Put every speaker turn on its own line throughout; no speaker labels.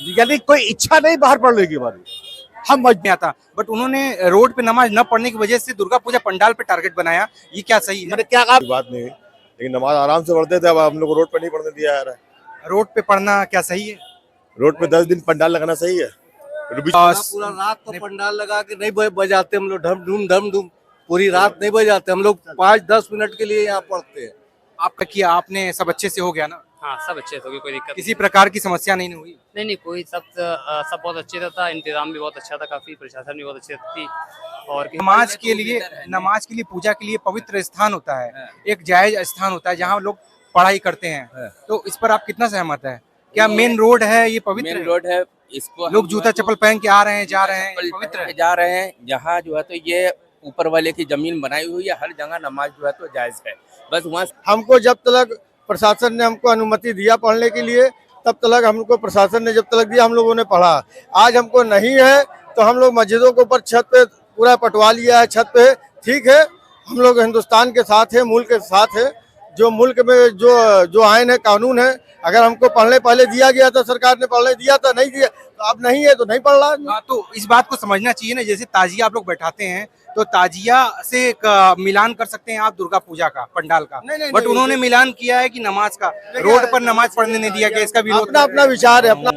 यानी कोई इच्छा नहीं बाहर पढ़ने की हमारी। हम
नहीं आता, बट उन्होंने रोड पे नमाज न पढ़ने की वजह से दुर्गा पूजा पंडाल पे टारगेट बनाया, ये क्या सही है?
मैंने क्या कहा बात नहीं, लेकिन नमाज आराम से पढ़ते थे, अब हम लोग को रोड पे नहीं पढ़ने दिया जा रहा है।
रोड पे पढ़ना क्या सही है?
रोड पे 10 दिन पंडाल लगाना सही है?
पूरा रात तो पंडाल लगा के नहीं बजाते हम लोग, ढम ढूम पूरी रात नहीं बजाते हम लोग, 5-10 मिनट के लिए यहाँ पढ़ते हैं।
आपका किया आपने, सब अच्छे से हो गया ना?
हाँ सब अच्छे से हो गए, कोई दिक्कत
किसी प्रकार की समस्या नहीं हुई?
नहीं, कोई सब बहुत अच्छे से था, इंतजाम भी बहुत अच्छा था, काफी प्रशासन भी बहुत अच्छी थी। और
नमाज के लिए पूजा के लिए पवित्र स्थान होता है, एक जायज स्थान होता है जहाँ लोग पढ़ाई करते हैं, तो इस पर आप कितना सहमत है? क्या मेन रोड है ये पवित्र
मेन रोड है, इसको
लोग जूता चप्पल पहन के आ रहे हैं, जा रहे हैं, पवित्र है?
जा रहे हैं जहाँ जो है तो ये ऊपर वाले की जमीन बनाई हुई है, हर जगह नमाज जो है तो जायज है। बस वहाँ
हमको जब तक प्रशासन ने हमको अनुमति दिया पढ़ने के लिए, तब तक हमको प्रशासन ने जब तक दिया हम लोगों ने पढ़ा। आज हमको नहीं है तो हम लोग मस्जिदों के ऊपर छत पे पूरा पटवा लिया है, छत पे। ठीक है, हम लोग हिंदुस्तान के साथ है, मुल्क के साथ है, जो मुल्क में जो आयन है, कानून है। अगर हमको पढ़ने पहले दिया गया था, सरकार ने पढ़ने दिया था, नहीं दिया तो अब नहीं है तो नहीं पढ़ रहा।
हाँ, तो इस बात को समझना चाहिए ना, जैसे ताजिया आप लोग बैठाते हैं तो ताजिया से एक मिलान कर सकते हैं आप दुर्गा पूजा का पंडाल का, बट उन्होंने मिलान किया है कि नमाज का, रोड पर नमाज पढ़ने नहीं दिया गया, इसका विरोध
अपना अपना विचार है अपना।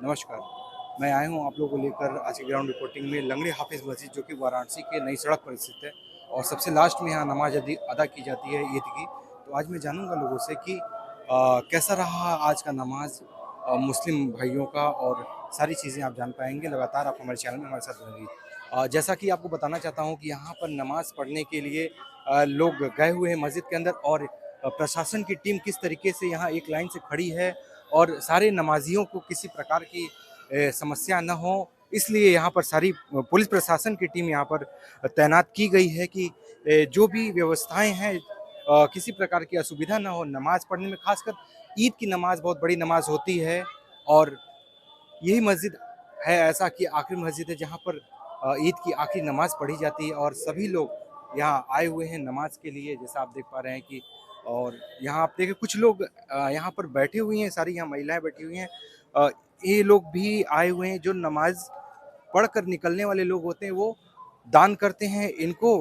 नमस्कार, मैं आया हूँ आप लोगों को लेकर आज की ग्राउंड रिपोर्टिंग में लंगड़ी हाफिज मस्जिद, जो कि वाराणसी के नई सड़क पर स्थित है और सबसे लास्ट में यहाँ नमाज अदा की जाती है ईद की। तो आज मैं जानूंगा लोगों से कि कैसा रहा आज का नमाज मुस्लिम भाइयों का, और सारी चीज़ें आप जान पाएंगे। लगातार आप हमारे चैनल में हमारे साथ रहेंगे। जैसा कि आपको बताना चाहता हूँ कि यहाँ पर नमाज़ पढ़ने के लिए लोग गए हुए हैं मस्जिद के अंदर, और प्रशासन की टीम किस तरीके से यहाँ एक लाइन से खड़ी है और सारे नमाजियों को किसी प्रकार की समस्या न हो, इसलिए यहाँ पर सारी पुलिस प्रशासन की टीम यहाँ पर तैनात की गई है कि जो भी व्यवस्थाएं हैं किसी प्रकार की असुविधा ना हो नमाज पढ़ने में। खासकर ईद की नमाज बहुत बड़ी नमाज होती है, और यही मस्जिद है ऐसा कि आखिरी मस्जिद है जहाँ पर ईद की आखिरी नमाज पढ़ी जाती है, और सभी लोग यहाँ आए हुए हैं नमाज के लिए, जैसा आप देख पा रहे हैं कि। और यहाँ आप देखें कुछ लोग यहाँ पर बैठे हुए हैं, सारी यहाँ महिलाएं बैठी हुई हैं, ये लोग भी आए हुए हैं। जो नमाज पढ़कर निकलने वाले लोग होते हैं वो दान करते हैं, इनको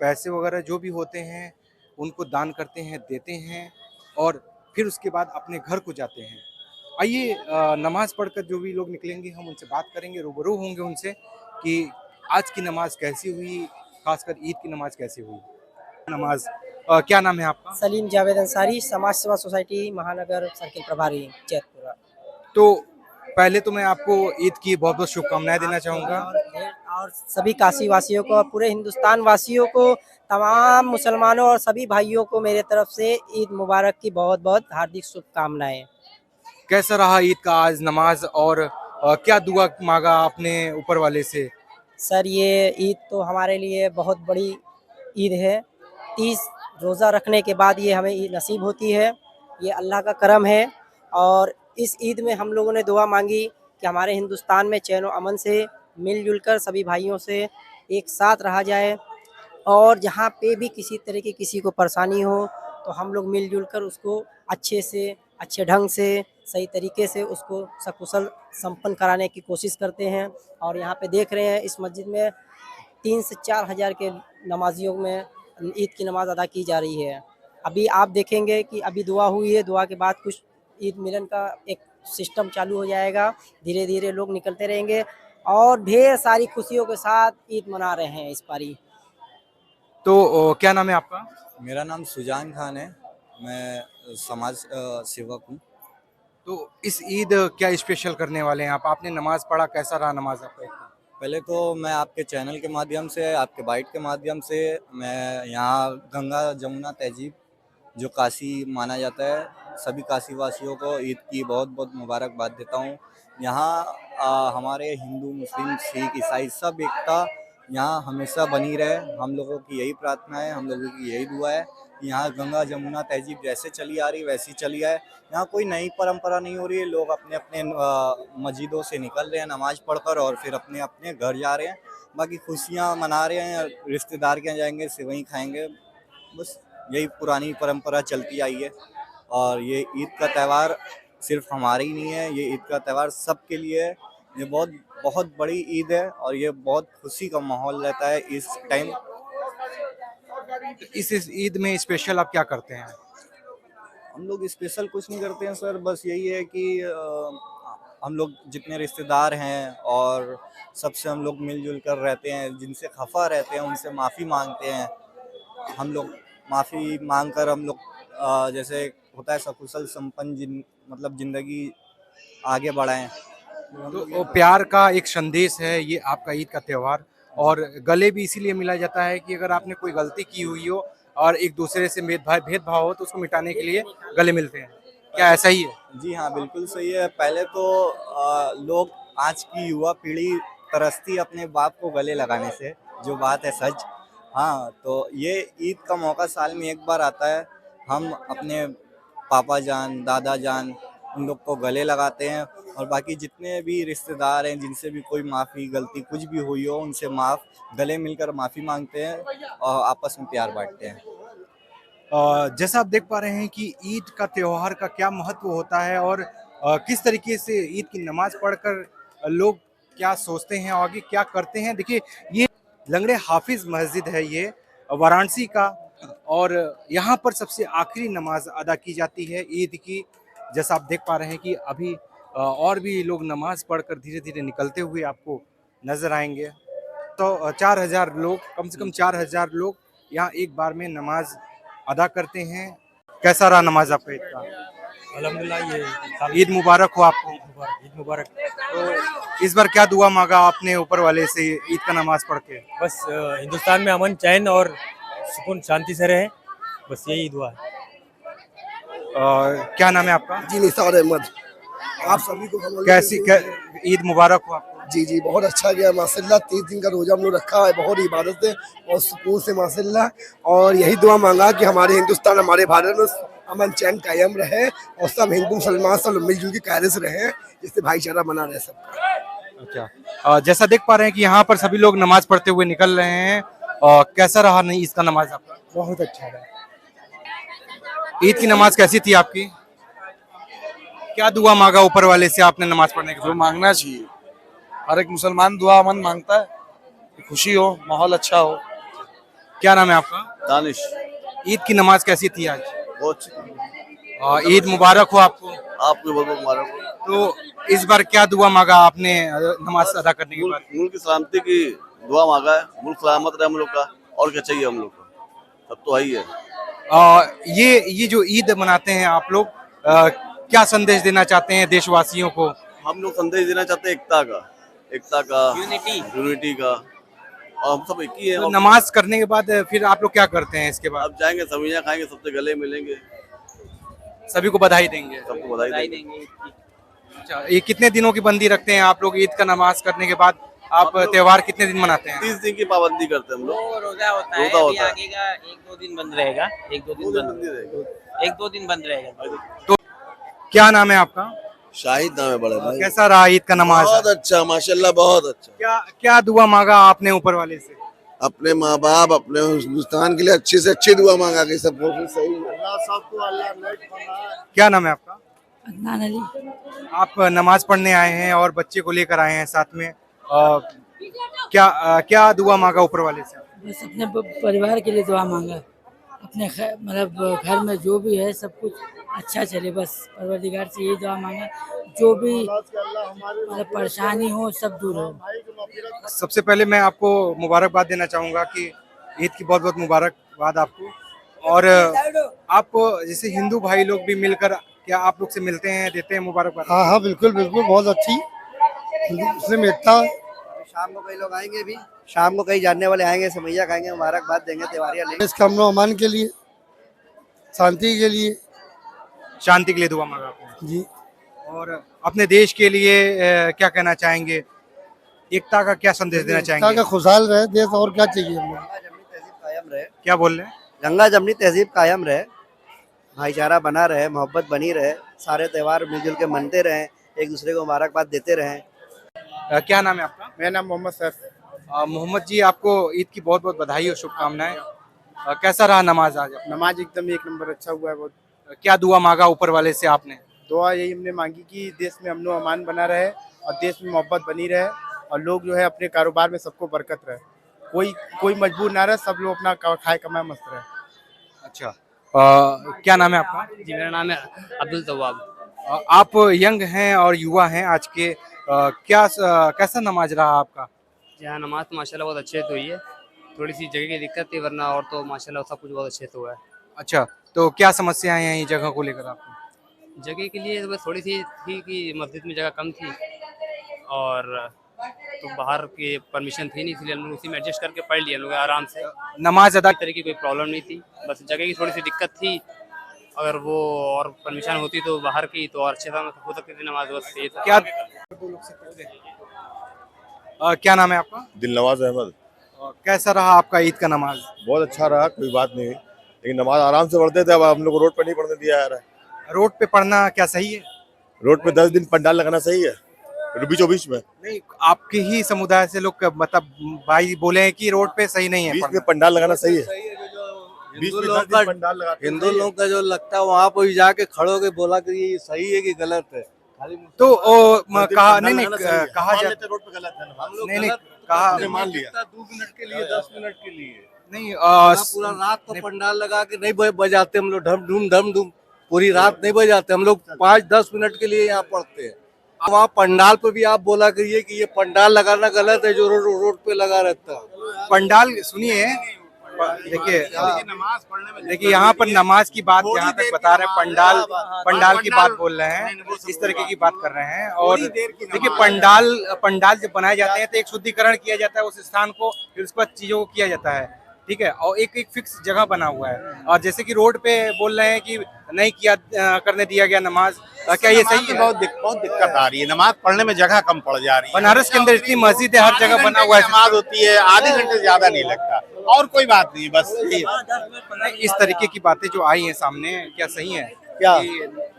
पैसे वगैरह जो भी होते हैं उनको दान करते हैं, देते हैं, और फिर उसके बाद अपने घर को जाते हैं। आइए नमाज पढ़कर जो भी लोग निकलेंगे हम उनसे बात करेंगे, रूबरू होंगे उनसे कि आज की नमाज कैसी हुई, खासकर ईद की नमाज कैसी हुई। नमाज क्या नाम है आपका?
सलीम जावेद अंसारी, समाज सेवा सोसाइटी महानगर सर्किल प्रभारी जैतपुरा।
तो पहले तो मैं आपको ईद की बहुत बहुत शुभकामनाएं देना चाहूँगा,
और सभी काशी वासियों को, पूरे हिंदुस्तान वासियों को, तमाम मुसलमानों और सभी भाइयों को मेरे तरफ से ईद मुबारक की बहुत बहुत हार्दिक शुभकामनाएं।
कैसा रहा ईद का आज नमाज, और क्या दुआ मांगा आपने ऊपर वाले से?
सर, ये ईद तो हमारे लिए बहुत बड़ी ईद है। 30 रोज़ा रखने के बाद ये हमें ईद नसीब होती है, ये अल्लाह का करम है। और इस ईद में हम लोगों ने दुआ मांगी कि हमारे हिंदुस्तान में चैन और अमन से मिलजुल कर सभी भाइयों से एक साथ रहा जाए, और जहाँ पे भी किसी तरह की किसी को परेशानी हो तो हम लोग मिलजुल कर उसको अच्छे से, अच्छे ढंग से, सही तरीके से उसको सकुशल संपन्न कराने की कोशिश करते हैं। और यहाँ पे देख रहे हैं इस मस्जिद में 3 से 4 हज़ार के नमाजियों में ईद की नमाज़ अदा की जा रही है। अभी आप देखेंगे कि अभी दुआ हुई है, दुआ के बाद कुछ ईद मिलन का एक सिस्टम चालू हो जाएगा, धीरे धीरे लोग निकलते रहेंगे और ढेर सारी खुशियों के साथ ईद मना रहे हैं इस पारी।
तो क्या नाम है आपका?
मेरा नाम सुजान खान है, मैं समाज सेवक हूँ।
तो इस ईद क्या स्पेशल करने वाले हैं आप? आपने नमाज पढ़ा, कैसा रहा नमाज आपका?
पहले तो मैं आपके चैनल के माध्यम से, आपके बाइट के माध्यम से, मैं यहाँ गंगा जमुना तहजीब जो काशी माना जाता है, सभी काशी वासियों को ईद की बहुत बहुत मुबारकबाद देता हूँ। यहाँ हमारे हिंदू, मुस्लिम, सिख, ईसाई सब एकता यहाँ हमेशा बनी रहे, हम लोगों की यही प्रार्थना है, हम लोगों की यही दुआ है। यहाँ गंगा जमुना तहजीब जैसे चली आ रही वैसी चली आए, यहाँ कोई नई परंपरा नहीं हो रही है। लोग अपने अपने मस्जिदों से निकल रहे हैं नमाज पढ़कर और फिर अपने अपने घर जा रहे हैं, बाकी खुशियाँ मना रहे हैं, रिश्तेदार के यहाँ जाएंगे, सेवई खाएंगे, बस यही पुरानी परंपरा चलती आई है। और ये ईद का त्यौहार सिर्फ हमारे ही नहीं है, ये ईद का त्यौहार सबके लिए है। ये बहुत बहुत बड़ी ईद है और ये बहुत खुशी का माहौल रहता है इस टाइम।
इस ईद में स्पेशल आप क्या करते हैं?
हम लोग स्पेशल कुछ नहीं करते हैं सर, बस यही है कि हम लोग जितने रिश्तेदार हैं और सबसे हम लोग मिलजुल कर रहते हैं, जिनसे खफा रहते हैं उनसे माफ़ी मांगते हैं। हम लोग माफ़ी मांग कर हम लोग जैसे होता है सकुशल संपन्न मतलब ज़िंदगी आगे बढ़ाएं।
तो वो प्यार का एक संदेश है ये आपका ईद का त्यौहार, और गले भी इसीलिए मिलाया जाता है कि अगर आपने कोई गलती की हुई हो और एक दूसरे से भेदभाव हो तो उसको मिटाने के लिए गले मिलते हैं। क्या ऐसा ही है?
जी हाँ, बिल्कुल सही है। पहले तो लोग, आज की युवा पीढ़ी तरसती अपने बाप को गले लगाने से, जो बात है सच। हाँ, तो ये ईद का मौका साल में एक बार आता है, हम अपने पापा जान, दादा जान, उन लोग को गले लगाते हैं और बाकी जितने भी रिश्तेदार हैं जिनसे भी कोई माफ़ी गलती कुछ भी हुई हो उनसे गले मिलकर माफ़ी मांगते हैं और आपस में प्यार बांटते हैं।
जैसा आप देख पा रहे हैं कि ईद का त्योहार का क्या महत्व होता है और किस तरीके से ईद की नमाज पढ़कर लोग क्या सोचते हैं और आगे क्या करते हैं। देखिए, ये लंगड़े हाफिज मस्जिद है ये वाराणसी का, और यहाँ पर सबसे आखिरी नमाज अदा की जाती है ईद की। जैसा आप देख पा रहे हैं कि अभी और भी लोग नमाज पढ़कर धीरे धीरे निकलते हुए आपको नजर आएंगे। तो 4000 लोग, कम से कम 4000 लोग यहाँ एक बार में नमाज अदा करते हैं। कैसा रहा नमाज आपका ईद का?
अल्हम्दुलिल्लाह, ये
ईद मुबारक हो आपको।
ईद मुबारक।
तो इस बार क्या दुआ मांगा आपने ऊपर वाले से ईद का नमाज पढ़ के?
बस हिंदुस्तान में अमन, चैन और सुकून शांति से रहे, बस यही दुआ है।
क्या नाम है आपका?
जी निसार अहमद। आप सभी को
कैसी ईद मुबारक हो आपको।
जी जी, बहुत अच्छा गया माशाल्लाह। 30 दिन का रोजा हम लोग रखा है, बहुत इबादत से और सुकून से माशाल्लाह, और यही दुआ मांगा कि हमारे हिंदुस्तान, हमारे भारत में अमन चैन कायम रहे और सब हिंदू मुसलमान सब मिलजुल के कायदे से रहे, जिससे भाईचारा बना रहे सबका।
अच्छा, जैसा देख पा रहे हैं कि यहाँ पर सभी लोग नमाज पढ़ते हुए निकल रहे हैं। कैसा रहा नहीं इसका नमाज आपका?
बहुत अच्छा रहा।
ईद की नमाज कैसी थी आपकी? क्या दुआ मांगा ऊपर वाले से आपने नमाज पढ़ने के बाद?
जो मांगना चाहिए, हर एक मुसलमान दुआ अमन मांगता है, खुशी हो, माहौल अच्छा हो।
क्या नाम है आपका?
दानिश।
ईद की नमाज कैसी थी आज?
बहुत अच्छी।
ईद मुबारक हो आपको।
आपको बहुत बहुत मुबारक हो।
तो इस बार क्या दुआ मांगा आपने नमाज अदा करने के बाद?
मुल्क की सलामती की दुआ मांगा है, मुल्क सलामत रहे हम लोग का, और क्या चाहिए हम लोग को, सब तो वही है।
ये जो ईद मनाते हैं आप लोग, क्या संदेश देना चाहते हैं देशवासियों को?
हम लोग संदेश देना चाहते हैं एकता का, यूनिटी का, और हम सब एक ही है।
तो नमाज करने के बाद फिर आप लोग क्या करते हैं इसके बाद?
अब जाएंगे, सब्जियां खाएंगे, सबसे गले मिलेंगे,
सभी को बधाई देंगे।
सबको बधाई देंगे।
अच्छा, ये कितने दिनों की बंदी रखते हैं आप लोग ईद का नमाज करने के बाद? आप त्योहार कितने दिन मनाते हैं?
30 दिन की पाबंदी करते हैं हम लोग।
रोजा होता है,
रोजा होता है।
आगे का 1-2 दिन बंद रहेगा, 1-2 दिन बंद, 1-2 दिन बंद रहेगा।
तो क्या नाम है आपका?
शाहिद नाम है बड़े भाई।
कैसा रहा ईद का नमाज?
बहुत अच्छा, माशाल्लाह, बहुत अच्छा।
क्या दुआ मांगा आपने ऊपर वाले से?
अपने माँ बाप, अपने हिंदुस्तान के लिए अच्छी से अच्छी दुआ मांगा कि सब कुछ सही है।
क्या नाम है आपका?
अदनान अली।
आप नमाज पढ़ने आए हैं और बच्चे को लेकर आए हैं साथ में, क्या दुआ मांगा ऊपर वाले से?
बस अपने परिवार के लिए दुआ मांगा, अपने मतलब घर में जो भी है सब कुछ अच्छा चले, बस परवरदिगार से यही दुआ मांगा, जो भी मतलब परेशानी हो सब दूर हो।
सबसे पहले मैं आपको मुबारकबाद देना चाहूँगा कि ईद की बहुत बहुत मुबारकबाद आपको। और आप जैसे हिंदू भाई लोग भी मिलकर क्या आप लोग से मिलते हैं, देते हैं मुबारकबाद?
हाँ हाँ, बिल्कुल बिल्कुल, बहुत अच्छी मुस्लिम एकता।
शाम को कई लोग आएंगे, भी शाम को कई जानने वाले आएंगे, समैया खाएंगे, मुबारकबाद देंगे, त्योहारियां लेंगे।
इसका हम लोग अमान के लिए, शांति के लिए,
शांति के लिए दुआ मांगा आपने
जी।
और अपने देश के लिए क्या कहना चाहेंगे? एकता का क्या संदेश देना
एकता
चाहेंगे?
का खुशहाल रहे देश, और क्या चाहिए हमें।
गंगा जमनी तहजीब कायम रहे,
क्या बोल रहे हैं?
गंगा जमनी तहजीब कायम रहे, भाईचारा बना रहे, मोहब्बत बनी रहे, सारे त्यौहार मिलजुल के मनते रहें, एक दूसरे को मुबारकबाद देते रहें।
क्या नाम है आपका?
मेरा नाम मोहम्मद सैफ।
मोहम्मद जी, आपको ईद की बहुत बहुत बधाई और शुभकामनाएं। कैसा रहा नमाज आज?
नमाज एकदम एक नंबर अच्छा हुआ है बहुत।
क्या दुआ मांगा ऊपर वाले से आपने? दुआ यही हमने मांगी कि देश में अमन व अमान बना रहे और देश में मोहब्बत बनी रहे और लोग जो है अपने कारोबार में सबको बरकत रहे, कोई मजबूर ना रहे, सब लोग अपना खाए कमाए मस्त रहे।
अच्छा, क्या नाम है आपका?
जी मेरा नाम है अब्दुल तवाब।
आप यंग हैं और युवा हैं आज के, कैसा नमाज रहा आपका?
यहाँ नमाज तो माशाल्लाह बहुत अच्छे से हुई है, थोड़ी सी जगह की दिक्कत थी, वरना और तो माशाल्लाह सब कुछ बहुत अच्छे से हुआ है।
अच्छा, तो क्या समस्याएं हैं ये जगह को लेकर आपको?
जगह के लिए बस थोड़ी सी थी कि मस्जिद में जगह कम थी और तो बाहर की परमिशन थी नहीं, इसलिए हम लोग उसी में एडजस्ट करके पढ़ लिए लोग आराम से।
नमाज अदा
तरह की कोई प्रॉब्लम नहीं थी, बस जगह की थोड़ी सी दिक्कत थी। अगर वो और परमिशन होती तो बाहर की तो और अच्छे से हो सकती थी नमाज, बस ये था।
क्या नाम है आपका?
दिलनवाज अहमद।
कैसा रहा आपका ईद का नमाज?
बहुत अच्छा रहा, कोई बात नहीं, लेकिन नमाज आराम से पढ़ते थे, अब हम लोग को रोड पे नहीं पढ़ने दिया जा रहा है।
रोड पे पढ़ना क्या सही है?
रोड पे 10 दिन पंडाल लगाना सही है बीचों-बीच में?
नहीं, आपके ही समुदाय से लोग मतलब भाई बोले हैं कि रोड पे सही नहीं है,
बीच में पंडाल लगाना सही है।
हिंदू लोग का जो लगता है वहाँ पर जाके खड़ो के बोला कि ये सही है कि गलत है,
तो कहा नहीं कहा जाता
रोड पे गलत है, हम लोग
नहीं कहा
मान लिया
2 मिनट के लिए 10 मिनट के लिए
नहीं
पूरा रात तो पंडाल लगा के नहीं बजाते हम लोग, धम धूम पूरी रात नहीं बजाते हम लोग, 5-10 मिनट के लिए यहाँ पढ़ते हैं। वहाँ पंडाल पे भी आप बोला करिए कि ये पंडाल लगाना गलत है जो रोड पे लगा रहता है।
पंडाल सुनिए, देखिए यहाँ पर नमाज की बात जहाँ तक बता रहे हैं, पंडाल की बात बोल रहे हैं, इस तरीके की बात कर रहे हैं। और देखिए पंडाल जब बनाए जाते हैं तो एक शुद्धिकरण किया जाता है उस स्थान को, फिर उस पर चीजों को किया जाता है, ठीक है, और एक फिक्स जगह बना हुआ है। और जैसे कि रोड पे बोल रहे हैं कि नहीं किया करने दिया गया नमाज, क्या ये सही है?
बहुत दिक्कत आ रही है, नमाज पढ़ने में जगह कम पड़ जा रही है।
बनारस के अंदर इतनी मस्जिद है, हर जगह बना हुआ है,
नमाज होती है आधे घंटे से ज्यादा नहीं लगता, और कोई बात नहीं, बस
इस तरीके की बातें जो आई हैं सामने, क्या सही है?
क्या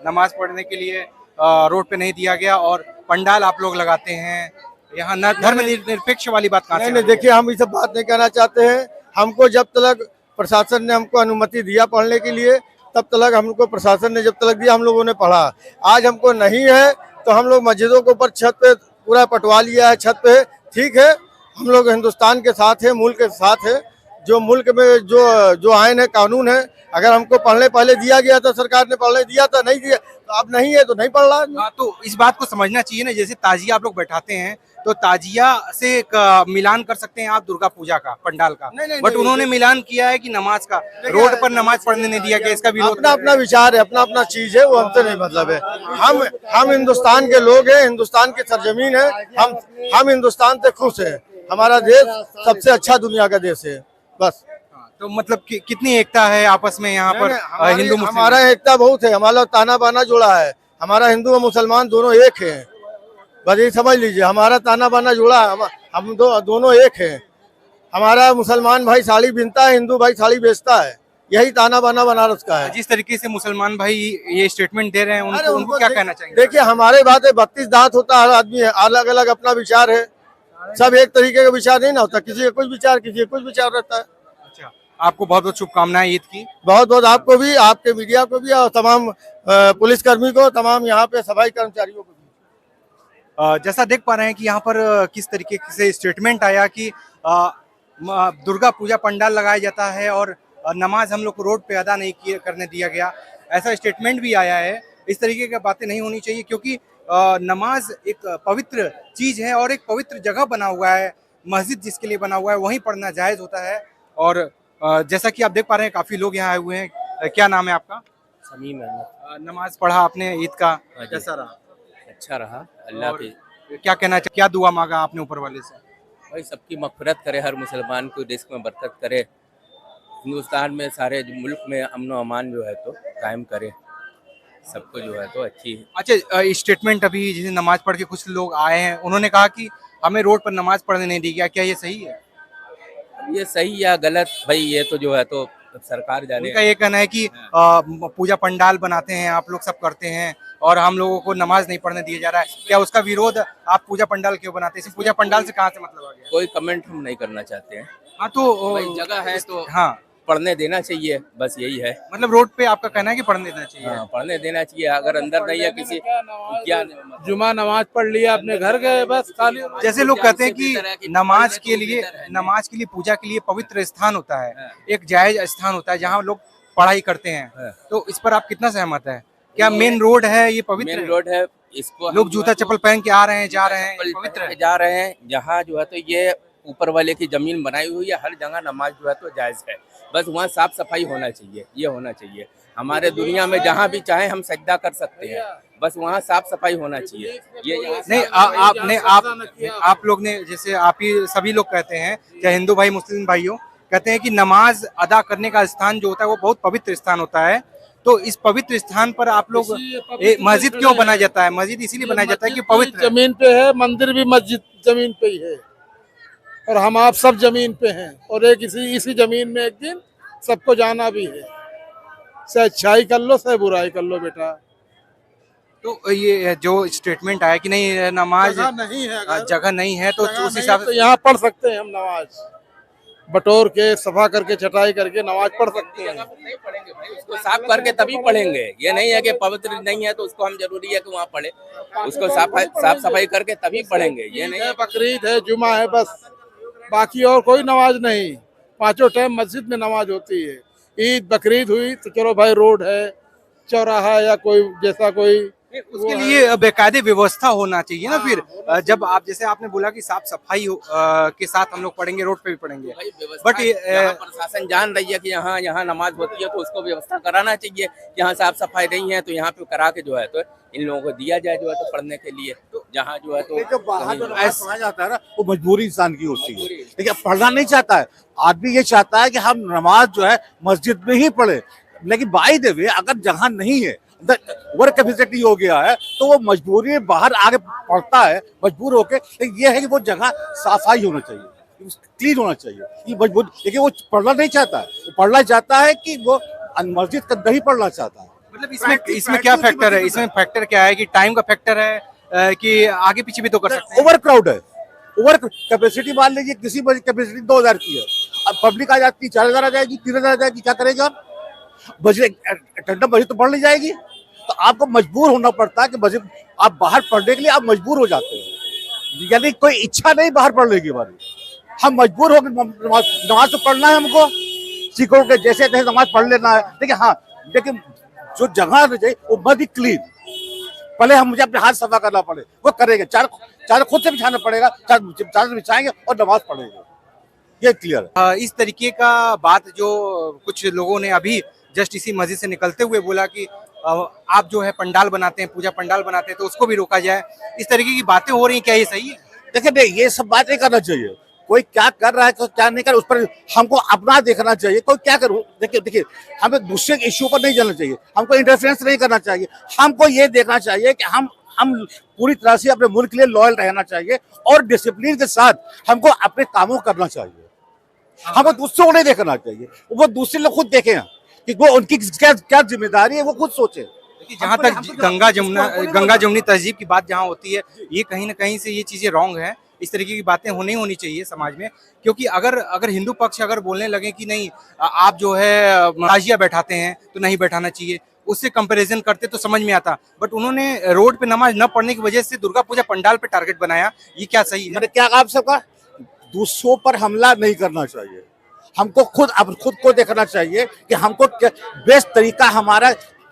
नमाज पढ़ने के लिए रोड पे नहीं दिया गया और पंडाल आप लोग लगाते हैं, यहाँ न धर्म निरपेक्ष वाली बात कहाँ से?
नहीं, देखिए हम ये सब बात नहीं कहना चाहते हैं। हमको जब तक प्रशासन ने हमको अनुमति दिया पढ़ने के लिए, तब तक हमको प्रशासन ने जब तक दिया हम लोगों ने पढ़ा। आज हमको नहीं है तो हम लोग मस्जिदों के ऊपर छत पे पूरा पटवा लिया है, छत पे, ठीक है। हम लोग हिंदुस्तान के साथ है, मुल्क के साथ है, जो मुल्क में जो आयन है, कानून है। अगर हमको पढ़ने पहले दिया गया था, सरकार ने पढ़ने दिया था, नहीं दिया तो अब नहीं है तो नहीं पढ़ रहा।
हाँ, तो इस बात को समझना चाहिए ना, जैसे ताजिया आप लोग बैठाते हैं तो ताजिया से मिलान कर सकते हैं आप दुर्गा पूजा का, पंडाल का, बट उन्होंने मिलान किया है कि नमाज का, रोड पर नमाज पढ़ने नहीं दिया गया, इसका विरोध।
अपना विचार है, अपना चीज है, वो हमसे नहीं मतलब है। हम हिंदुस्तान के लोग हैं, हिंदुस्तान की सरजमीन है, हम हिंदुस्तान से खुश है। हमारा देश सबसे अच्छा दुनिया का देश है, बस।
तो मतलब कितनी एकता है आपस में यहाँ पर हिंदू मुस्लिम?
हमारा एकता बहुत है, हमारा ताना बाना जुड़ा है, हमारा हिंदू और मुसलमान दोनों एक हैं, बस ये समझ लीजिए। हमारा ताना बाना जुड़ा है, हम दोनों एक हैं। हमारा मुसलमान भाई साड़ी बिनता है, हिंदू भाई साड़ी बेचता है, यही ताना बाना बनारस का है।
जिस तरीके से मुसलमान भाई ये स्टेटमेंट दे रहे हैं, उनको क्या कहना चाहिए?
देखिए हमारे बात है, 32 दांत होता है, हर आदमी है, अलग अलग अपना विचार है, सब एक तरीके का विचार नहीं ना होता, किसी का कुछ विचार, किसी का कुछ विचार रहता है।
अच्छा, आपको बहुत बहुत शुभकामनाएं ईद की।
बहुत बहुत आपको भी, आपके मीडिया को भी, और तमाम पुलिसकर्मी को, तमाम यहाँ पे सफाई कर्मचारियों को भी।
जैसा देख पा रहे हैं कि यहाँ पर किस तरीके से स्टेटमेंट आया कि दुर्गा पूजा पंडाल लगाया जाता है और नमाज हम लोग को रोड पे अदा नहीं करने दिया गया, ऐसा स्टेटमेंट भी आया है। इस तरीके की बातें नहीं होनी चाहिए, क्योंकि नमाज एक पवित्र चीज़ है और एक पवित्र जगह बना हुआ है, मस्जिद जिसके लिए बना हुआ है वहीं पढ़ना जायज़ होता है। और जैसा कि आप देख पा रहे हैं काफ़ी लोग यहाँ आए हुए हैं। क्या नाम है आपका?
समीम अहमद।
नमाज पढ़ा आपने ईद का, कैसा रहा?
अच्छा रहा, अल्लाह की।
क्या कहना चाहिए, क्या दुआ मांगा आपने ऊपर वाले से?
भाई सबकी मग़फ़िरत करे, हर मुसलमान को रिज़्क़ में बरकत करे, हिंदुस्तान में सारे मुल्क में अमन व अमान जो है तो कायम करे, सबको जो है तो अच्छी।
अच्छा, स्टेटमेंट अभी जैसे नमाज पढ़ के कुछ लोग आए हैं, उन्होंने कहा कि हमें रोड पर नमाज पढ़ने नहीं दी गया, क्या ये सही है?
ये सही या गलत भाई ये तो जो है तो सरकार जाने।
उनका ये कहना है कि पूजा पंडाल बनाते हैं आप लोग, सब करते हैं, और हम लोगों को नमाज नहीं पढ़ने दिया जा रहा है, क्या उसका विरोध आप पूजा पंडाल क्यों बनाते हैं? पूजा पंडाल से कहाँ से मतलब आ गया?
कोई कमेंट हम नहीं करना चाहते हैं।
हाँ, तो
जगह है तो
हाँ
पढ़ने देना चाहिए, बस यही है।
मतलब रोड पे आपका कहना है कि पढ़ने देना चाहिए?
हाँ, पढ़ने देना चाहिए। अगर अंदर नहीं है किसी क्या
जुमा नमाज पढ़ लिया, अपने घर गए, बस खाली।
जैसे लोग कहते हैं कि नमाज के लिए पूजा के लिए पवित्र स्थान होता है, एक जायज स्थान होता है जहाँ लोग पढ़ाई करते हैं, तो इस पर आप कितना सहमत है? क्या मेन रोड है ये पवित्र?
मेन रोड है, इसको
लोग जूता चप्पल पहन के आ रहे हैं, जा रहे हैं, पवित्र है।
जा रहे हैं जहाँ जो है तो ये ऊपर वाले की जमीन बनाई हुई है, हर जगह नमाज जो है तो जायज है। बस वहाँ साफ सफाई होना चाहिए, ये होना चाहिए। हमारे दुनिया में जहाँ भी चाहे हम सजदा कर सकते हैं, बस वहाँ साफ सफाई होना चाहिए। ये
नहीं, आप लोग ने, जैसे आप ही सभी लोग कहते हैं, चाहे हिंदू भाई मुस्लिम भाइयों, कहते हैं कि नमाज अदा करने का स्थान जो होता है वो बहुत पवित्र स्थान होता है। तो इस पवित्र स्थान पर आप लोग मस्जिद क्यों बनाया जाता है? मस्जिद इसीलिए बनाया जाता है कि पवित्र
जमीन पे है, मंदिर भी मस्जिद जमीन पे ही है, और हम आप सब जमीन पे हैं, और एक इसी जमीन में एक दिन सबको जाना भी है। से अच्छाई कर लो, से बुराई कर लो बेटा।
तो ये जो स्टेटमेंट आया कि नहीं नमाज
जगह नहीं है,
जगह नहीं है, तो उस हिसाब
से यहाँ पढ़ सकते हैं हम नमाज, बटोर के सफा करके चटाई करके नमाज पढ़ सकते हैं।
उसको साफ करके तभी पढ़ेंगे। ये नहीं है कि पवित्र नहीं है तो उसको हम जरूरी है कि वहाँ पढ़े, उसको साफ सफाई करके तभी पढ़ेंगे। ये नहीं है
बकरीद है, जुमा है, बस बाकी और कोई नमाज नहीं। 5 टाइम मस्जिद में नमाज होती है। ईद बकरीद हुई तो चलो भाई रोड है, चौराहा या कोई जैसा कोई,
उसके लिए बेकायदे व्यवस्था होना चाहिए ना। फिर जब आप, जैसे आपने बोला कि साफ सफाई के साथ हम लोग पढ़ेंगे, रोड पे भी पढ़ेंगे, बट
प्रशासन जान रही है कि यहाँ नमाज होती है तो उसको व्यवस्था कराना चाहिए। यहाँ साफ सफाई नहीं है तो यहाँ पे करा के जो है तो इन लोगों को दिया जाए जो है तो पढ़ने के लिए। तो जहाँ जो है तो
जो बाहर जो नमाज पढ़ा जाता है ना, वो मजबूरी इंसान की होती है, लेकिन पढ़ना नहीं चाहता है आदमी। ये चाहता है कि हम नमाज जो है मस्जिद में ही पढ़े, लेकिन बाय द वे अगर जगह नहीं है, ओवर कैपेसिटी हो गया है, तो वो मजबूरी बाहर आगे पढ़ता है मजबूर होके। ये है कि वो जगह सफाई होना चाहिए, क्लीन होना चाहिए, ये मजबूर। लेकिन वो पढ़ना नहीं चाहता है, वो पढ़ना चाहता है कि वो मस्जिद का नहीं पढ़ना चाहता है।
मतलब इसमें क्या फैक्टर है? इसमें फैक्टर क्या है कि टाइम का फैक्टर है कि आगे पीछे भी तो कर सकते हैं।
ओवर क्राउड है, ओवर कैपेसिटी मान लीजिए किसी बस कैपेसिटी 2000 की है, अब पब्लिक आ जाती है 4000 आ जाएगी, 3000 आ जाएगी, क्या करेगा आप? मस्जिद तो पढ़ नहीं जाएगी, तो आपको मजबूर होना पड़ता है कि मस्जिद आप बाहर पढ़ने के लिए आप मजबूर हो जाते हैं। यानी कोई इच्छा नहीं बाहर पढ़ने की हमारी, हम मजबूर हो गए। नमाज तो पढ़ना है हमको, सीखो के जैसे तैसे नमाज पढ़ लेना है। लेकिन हाँ, लेकिन जो जगह चाहिए वो मस्जिद क्लीन, पहले हम मुझे अपने हाथ सफा करना पड़े, वो करेंगे। चार खुद से बिछाना पड़ेगा, चार बिछाएंगे और नमाज पढ़ेंगे, ये क्लियर है।
इस तरीके का बात जो कुछ लोगों ने अभी जस्ट इसी मस्जिद से निकलते हुए बोला कि आप जो है पंडाल बनाते हैं, पूजा पंडाल बनाते हैं, तो उसको भी रोका जाए, इस तरीके की बातें हो रही हैं, क्या ये सही है?
देखिए ये सब बात नहीं करना चाहिए। कोई क्या कर रहा है क्या नहीं कर, उस पर हमको अपना देखना चाहिए। कोई क्या करूँ, देखिए हमें दूसरे इश्यू पर नहीं जाना चाहिए, हमको इंटरफेरेंस नहीं करना चाहिए। हमको ये देखना चाहिए कि हम पूरी तरह से अपने मुल्क के लिए लॉयल रहना चाहिए और डिसिप्लिन के साथ हमको अपने कामों करना चाहिए। हमको दूसरों को नहीं देखना चाहिए, वो दूसरे लोग खुद देखें कि वो उनकी क्या जिम्मेदारी है, वो खुद सोचे।
जहाँ तक गंगा जमुनी तहजीब की बात जहाँ होती है, ये कहीं ना कहीं से ये चीजें रॉन्ग है। इस तरीके की बातें होनी चाहिए समाज में, क्योंकि अगर हिंदू पक्ष अगर बोलने लगे कि नहीं आप जो है ताजिया बैठाते हैं तो नहीं बैठाना चाहिए, उससे कंपैरिजन करते तो समझ में आता। बट उन्होंने रोड पे नमाज न पढ़ने की वजह से दुर्गा पूजा पंडाल पे टारगेट बनाया, ये क्या सही है?
मैंने क्या आप सबका दूसरों पर हमला नहीं करना चाहिए, हमको खुद को देखना चाहिए कि हमको बेस्ट तरीका हमारा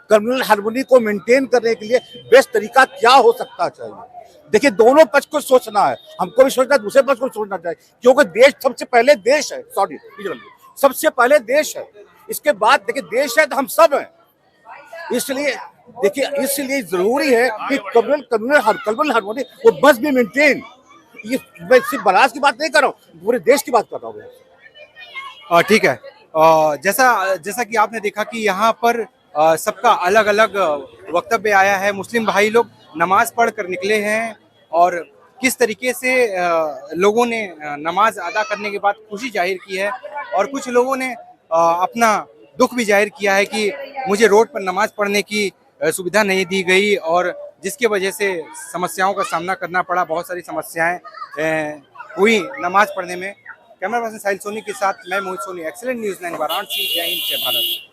कम्युनल हार्मनी को मेंटेन करने के लिए बेस्ट तरीका क्या हो सकता चाहिए। देखिए दोनों पक्ष को सोचना है, हमको भी सोचना है, दूसरे पक्ष को सोचना चाहिए, क्योंकि देश सबसे पहले देश है। सबसे पहले देश है, इसके बाद देखिए देश है तो हम सब हैं। इसलिए जरूरी है कि कम्युनल हार्मनी वो बस भी मेंटेन। ये मैं सिर्फ बनारस की बात नहीं कर रहा हूँ, पूरे देश की बात कर रहा हूँ।
ठीक है। जैसा कि आपने देखा कि यहाँ पर सबका अलग अलग वक्तव्य आया है। मुस्लिम भाई लोग नमाज पढ़ कर निकले हैं और किस तरीके से लोगों ने नमाज अदा करने के बाद खुशी जाहिर की है, और कुछ लोगों ने अपना दुख भी जाहिर किया है कि मुझे रोड पर नमाज पढ़ने की सुविधा नहीं दी गई और जिसकी वजह से समस्याओं का सामना करना पड़ा। बहुत सारी समस्याएं हुई नमाज पढ़ने में। कैमरा पर्सन साहिल सोनी के साथ मैं मोहित सोनी, एक्सीलेंट न्यूज़ 9 वाराणसी। जय हिंद, जय भारत।